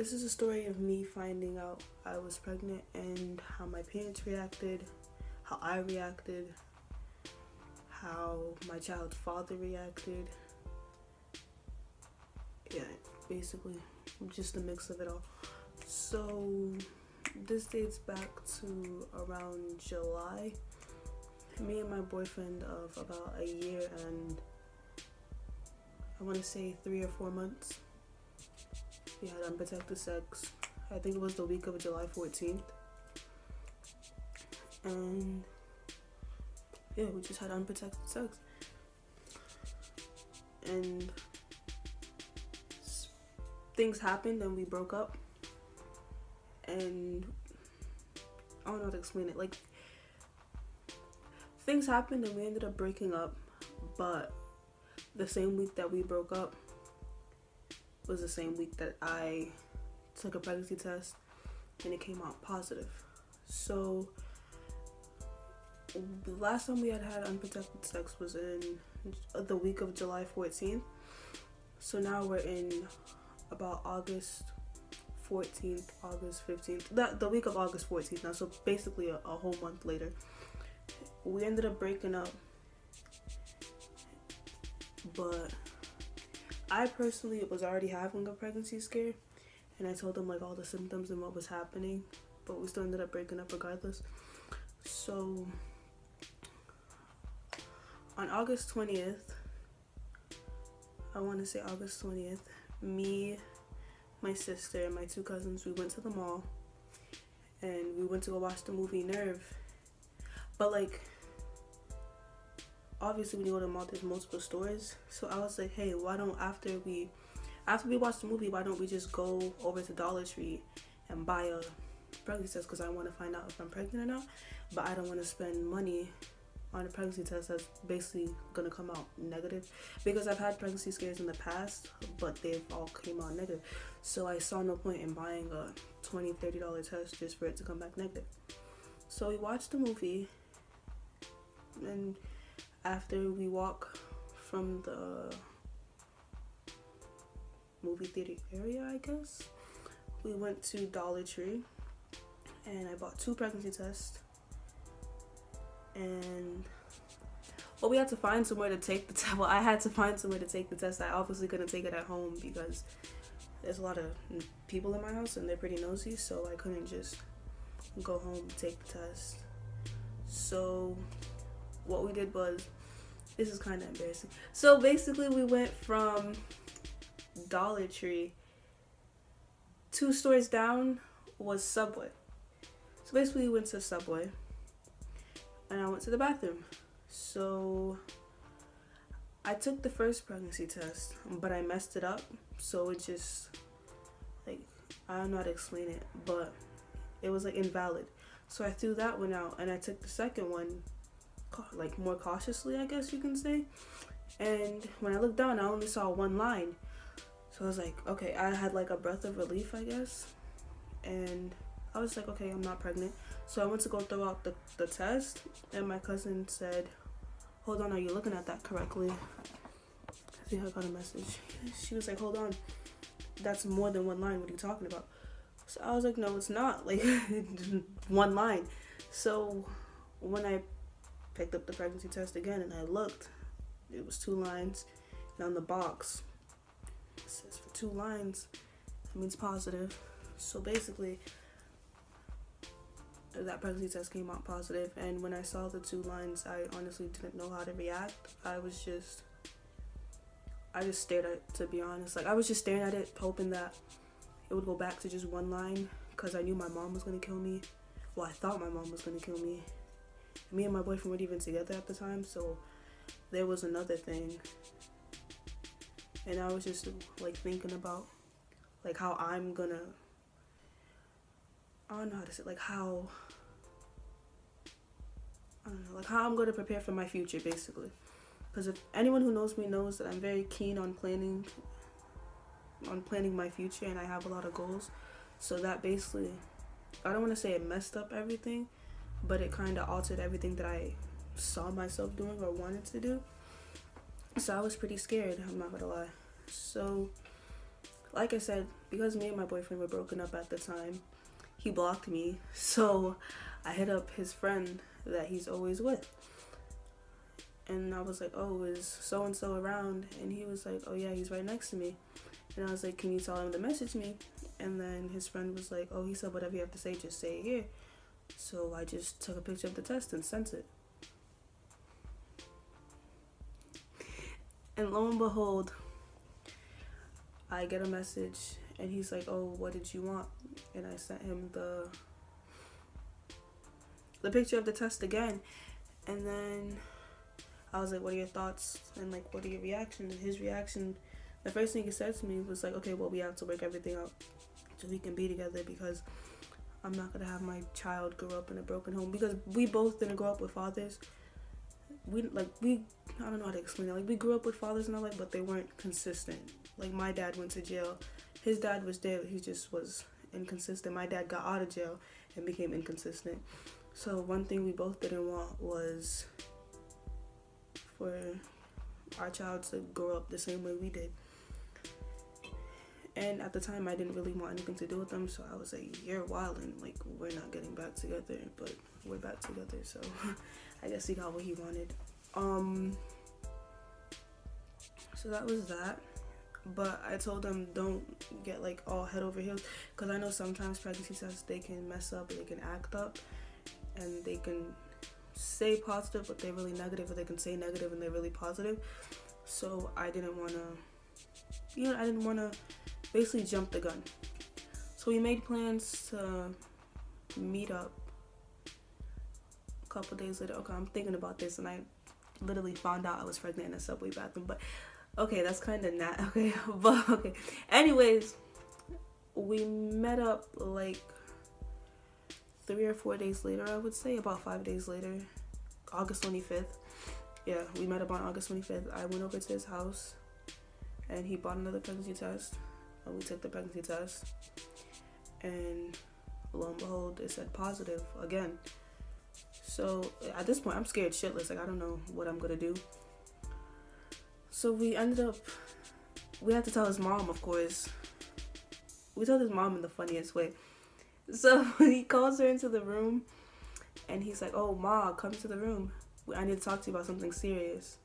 This is a story of me finding out I was pregnant and how my parents reacted, how I reacted, how my child's father reacted. Yeah, basically just a mix of it all. So this dates back to around July. Me and my boyfriend of about a year and I want to say 3 or 4 months. We had unprotected sex. I think it was the week of July 14th. And yeah, we just had unprotected sex. And things happened and we broke up. And I don't know how to explain it. Like, things happened and we ended up breaking up. But the same week that we broke up was the same week that I took a pregnancy test and it came out positive. So the last time we had unprotected sex was in the week of July 14th. So now we're in about August 14th, August 15th, the week of August 14th now. So basically a whole month later. We ended up breaking up, but I personally was already having a pregnancy scare, and I told him like all the symptoms and what was happening, but we still ended up breaking up regardless. So on August 20th, I want to say August 20th, me, my sister, and my 2 cousins, we went to the mall, and we went to go watch the movie Nerve. But like, obviously when you go to the mall there's multiple stores, so I was like, hey, why don't after we watch the movie, why don't we just go over to Dollar Tree and buy a pregnancy test, because I want to find out if I'm pregnant or not, but I don't want to spend money on a pregnancy test that's basically gonna come out negative, because I've had pregnancy scares in the past but they've all came out negative. So I saw no point in buying a $20-$30 test just for it to come back negative. So we watched the movie, and after we walk from the movie theater area, I guess, we went to Dollar Tree and I bought 2 pregnancy tests. And well, we had to find somewhere to take the test. Well, I had to find somewhere to take the test. I obviously couldn't take it at home because there's a lot of people in my house and they're pretty nosy, so I couldn't just go home and take the test. So what we did was, this is kind of embarrassing. So basically we went from Dollar Tree, 2 stores down was Subway. So basically we went to Subway and I went to the bathroom. So I took the first pregnancy test, but I messed it up. So it just, like, I don't know how to explain it, but it was like invalid. So I threw that one out and I took the second one like more cautiously, I guess you can say. And when I looked down, I only saw 1 line. So I was like, okay, I had like a breath of relief, I guess. And I was like, okay, I'm not pregnant. So I went to go throw out the test, and my cousin said, hold on, are you looking at that correctly? I think I got a message. She was like, hold on, that's more than 1 line, what are you talking about? So I was like, no, it's not, like 1 line. So when I picked up the pregnancy test again and I looked, it was 2 lines, and on the box it says for 2 lines, that means positive. So basically that pregnancy test came out positive, and when I saw the 2 lines, I honestly didn't know how to react. I just stared at it, to be honest. Like, I was just staring at it, hoping that it would go back to just 1 line, because I knew my mom was gonna kill me. Well, I thought my mom was gonna kill me. Me and my boyfriend weren't even together at the time, so there was another thing. And I was just like thinking about like how I'm gonna, I don't know how to say, like how, I don't know, like how I'm gonna prepare for my future, basically. Because if anyone who knows me knows that I'm very keen on planning my future, and I have a lot of goals. So that basically, I don't want to say it messed up everything, but it kind of altered everything that I saw myself doing or wanted to do. So I was pretty scared, I'm not gonna lie. So like I said, because me and my boyfriend were broken up at the time, he blocked me. So I hit up his friend that he's always with. And I was like, oh, is so-and-so around? And he was like, oh yeah, he's right next to me. And I was like, can you tell him to message me? And then his friend was like, oh, he said whatever you have to say, just say it here. So I just took a picture of the test and sent it. And lo and behold, I get a message and he's like, oh, what did you want? And I sent him the picture of the test again. And then I was like, what are your thoughts? And like, what are your reactions? And his reaction, the first thing he said to me was like, okay, well, we have to work everything out so we can be together, because I'm not gonna have my child grow up in a broken home, because we both didn't grow up with fathers. I don't know how to explain it. Like, we grew up with fathers in our life, but they weren't consistent. Like, my dad went to jail. His dad was there. He just was inconsistent. My dad got out of jail and became inconsistent. So one thing we both didn't want was for our child to grow up the same way we did. And at the time, I didn't really want anything to do with them. So I was like, you're wildin'. Like, we're not getting back together. But we're back together. So I guess he got what he wanted. So that was that. But I told him, don't get like all head over heels, because I know sometimes pregnancy tests, they can mess up, they can act up, and they can say positive but they're really negative, or they can say negative and they're really positive. So I didn't want to basically jump the gun. So we made plans to meet up a couple days later. Okay, I'm thinking about this, and I literally found out I was pregnant in a subway bathroom, but okay, that's kind of not okay. But okay, anyways, we met up like 3 or 4 days later, I would say, about 5 days later, August 25th. Yeah, we met up on August 25th. I went over to his house and he bought another pregnancy test, and we took the pregnancy test, and lo and behold, it said positive again. So at this point, I'm scared shitless. Like, I don't know what I'm gonna do. So we had to tell his mom, of course. We told his mom in the funniest way. So he calls her into the room and he's like, oh, Ma, come to the room. I need to talk to you about something serious.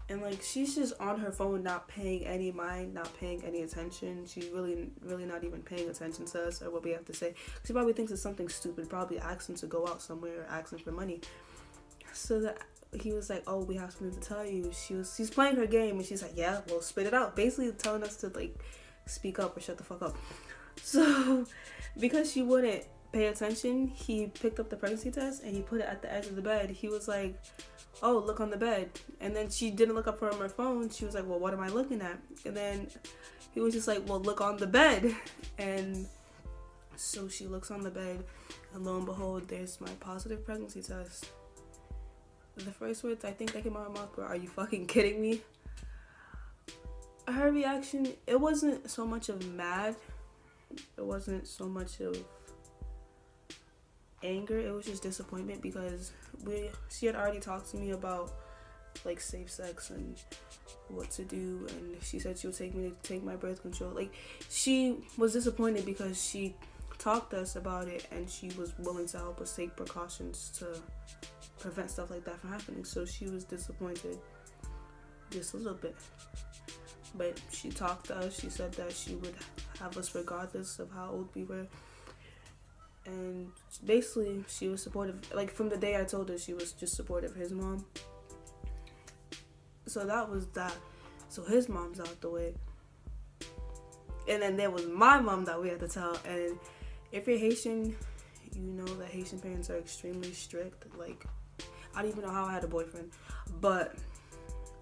And like, she's just on her phone, not paying any mind, not paying any attention. She's really not even paying attention to us or what we have to say. She probably thinks it's something stupid, probably asking to go out somewhere or asking for money. So he was like, oh, we have something to tell you. She's playing her game, and she's like, yeah, well, spit it out. Basically telling us to like speak up or shut the fuck up. So because she wouldn't pay attention, he picked up the pregnancy test and he put it at the edge of the bed. He was like, oh, look on the bed. And then she didn't look up from her phone. She was like, well, what am I looking at? And then he was just like, well, look on the bed. And so she looks on the bed, and lo and behold, there's my positive pregnancy test. The first words I think that came out of my mouth were, are you fucking kidding me? Her reaction, it wasn't so much of mad. It wasn't so much of anger. It was just disappointment, because she had already talked to me about like safe sex and what to do, and she said she would take my birth control. Like, she was disappointed because she talked to us about it and she was willing to help us take precautions to prevent stuff like that from happening. So she was disappointed just a little bit, but she talked to us. She said that she would have us regardless of how old we were, and basically she was supportive. Like, from the day I told her, she was just supportive of his mom. So that was that. So his mom's out the way, and then there was my mom that we had to tell. And if you're Haitian, you know that Haitian parents are extremely strict. Like, I don't even know how I had a boyfriend, but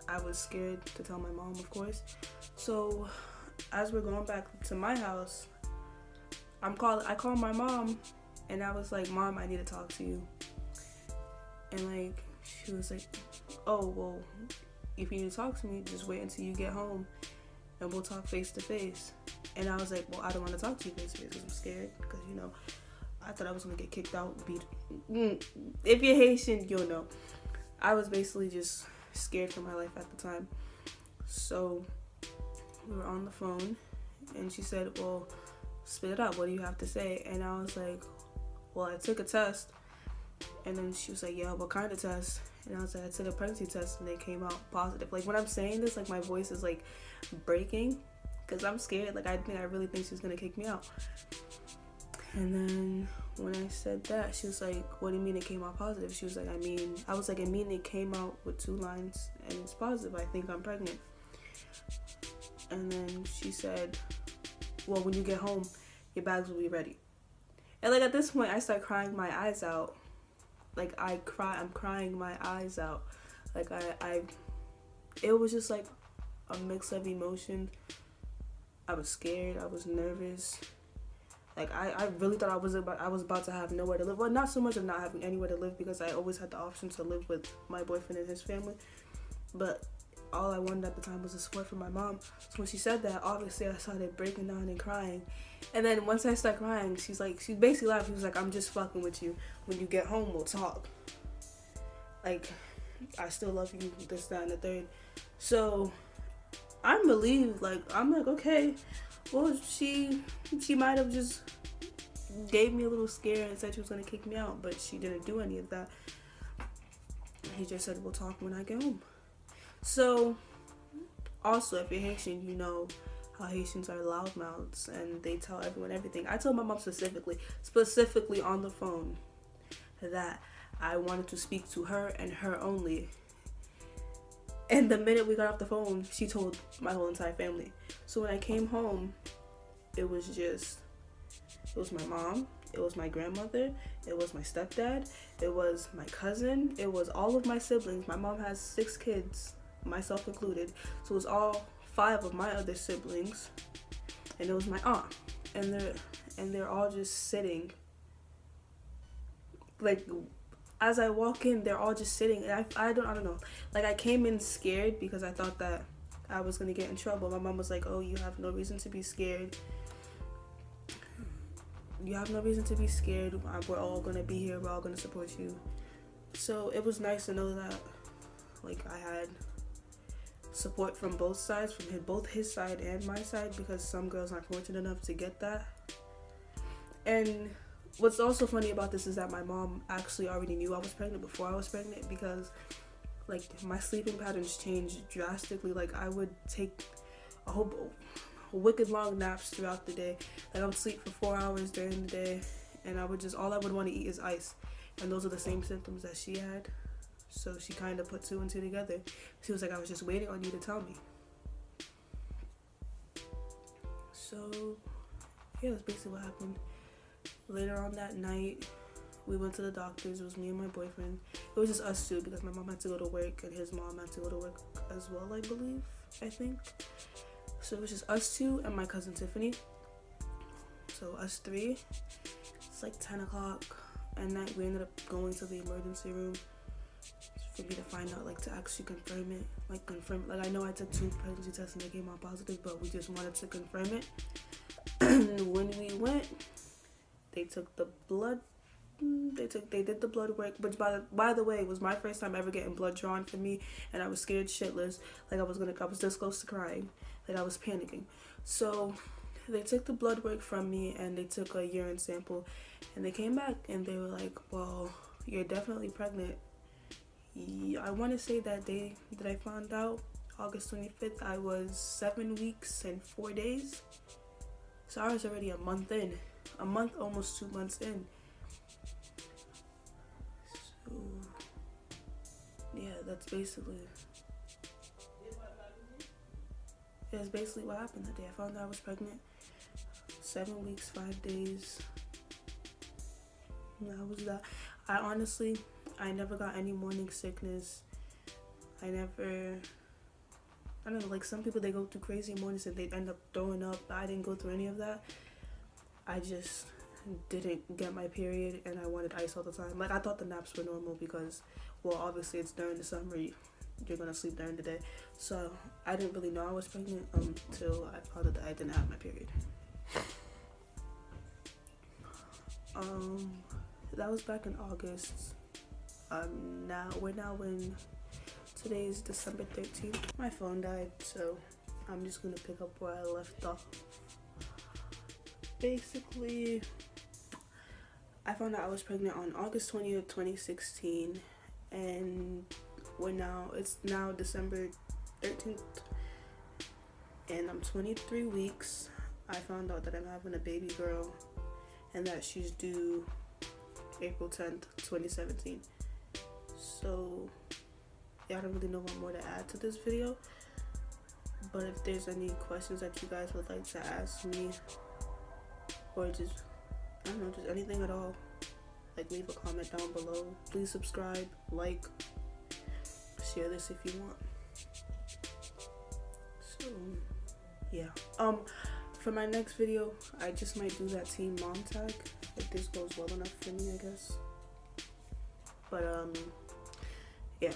I was scared to tell my mom, of course. So as we're going back to my house, I called my mom, and I was like, Mom, I need to talk to you. And like, she was like, oh, well, if you need to talk to me, just wait until you get home and we'll talk face to face. And I was like, well, I don't want to talk to you face to face because I'm scared, because, you know, I thought I was going to get kicked out. If you're Haitian, you'll know. I was basically just scared for my life at the time. So we were on the phone, And she said, well, spit it out. What do you have to say? And I was like, well, I took a test. And then she was like, yeah, what kind of test? And I was like, I took a pregnancy test and it came out positive. Like, when I'm saying this, like, my voice is like breaking because I'm scared. Like, I really think she's gonna kick me out. And then when I said that, she was like, what do you mean it came out positive? She was like, I was like, I mean it came out with 2 lines and it's positive. I think I'm pregnant. And then she said, well, when you get home, your bags will be ready. And like, at this point, I start crying my eyes out. Like, I'm crying my eyes out. Like, it was just like a mix of emotion. I was scared, I was nervous. Like, I really thought I was about to have nowhere to live. Well, not so much of not having anywhere to live, because I always had the option to live with my boyfriend and his family. But all I wanted at the time was the support from my mom. So when she said that, obviously I started breaking down and crying. And then once I started crying, she basically laughed. She was like, I'm just fucking with you. When you get home, we'll talk. Like, I still love you, this, that, and the third. So I'm relieved. Like, I'm like, okay, well, she might have just gave me a little scare and said she was gonna kick me out, but she didn't do any of that. He just said, we'll talk when I get home. So, also, if you're Haitian, you know how Haitians are loudmouths and they tell everyone everything. I told my mom specifically on the phone, that I wanted to speak to her and her only. And the minute we got off the phone, she told my whole entire family. So when I came home, it was my mom, it was my grandmother, it was my stepdad, it was my cousin, it was all of my siblings. My mom has 6 kids, myself included. So it was all 5 of my other siblings, and it was my aunt. And they're all just sitting. Like, as I walk in, they're all just sitting. And I don't know. Like, I came in scared because I thought that I was gonna get in trouble. My mom was like, oh, you have no reason to be scared. You have no reason to be scared. We're all gonna be here. We're all gonna support you. So it was nice to know that, like, I had support from both sides, from both his side and my side, because some girls aren't fortunate enough to get that. And what's also funny about this is that my mom actually already knew I was pregnant before I was pregnant, because, like, my sleeping patterns changed drastically. Like, I would take a whole wicked long naps throughout the day. Like, I would sleep for 4 hours during the day, and all I would want to eat is ice. And those are the same symptoms that she had. So she kind of put 2 and 2 together. She was like, I was just waiting on you to tell me. So yeah, that's basically what happened. Later on that night, we went to the doctors. It was me and my boyfriend. It was just us 2 because my mom had to go to work and his mom had to go to work as well, I think. So it was just us 2 and my cousin Tiffany. So us 3. It's like 10 o'clock at night. We ended up going to the emergency room for me to find out, like, to actually confirm it. Like, I know I took 2 pregnancy tests and they came out positive, but we just wanted to confirm it. When we went, they took the blood. They did the blood work, which by the way, it was my first time ever getting blood drawn for me, and I was scared shitless. Like, I was this close to crying. Like, I was panicking. So they took the blood work from me and they took a urine sample, and they came back and they were like, well, you're definitely pregnant. I want to say that day that I found out, August 25th, I was 7 weeks and 4 days. So I was already a month in. A month, almost 2 months in. So yeah, that's basically what happened that day. I found out I was pregnant. 7 weeks, 5 days. That was that. I never got any morning sickness. I don't know, like, some people, they go through crazy mornings and they end up throwing up. I didn't go through any of that. I just didn't get my period and I wanted ice all the time. Like, I thought the naps were normal because, well, obviously it's during the summer, you're gonna sleep during the day. So I didn't really know I was pregnant until I found out that I didn't have my period. That was back in August. We're now in, today's December 13th. My phone died, so I'm just gonna pick up where I left off. basically, I found out I was pregnant on August 20th, 2016, and it's now December 13th, and I'm 23 weeks. I found out that I'm having a baby girl, and that she's due April 10th, 2017. So, yeah, I don't really know what more to add to this video, but if there's any questions that you guys would like to ask me, or just, I don't know, just anything at all, like, leave a comment down below. Please subscribe, like, share this if you want. So, yeah. For my next video, I just might do that teen mom tag, if this goes well enough for me, I guess. But, yeah.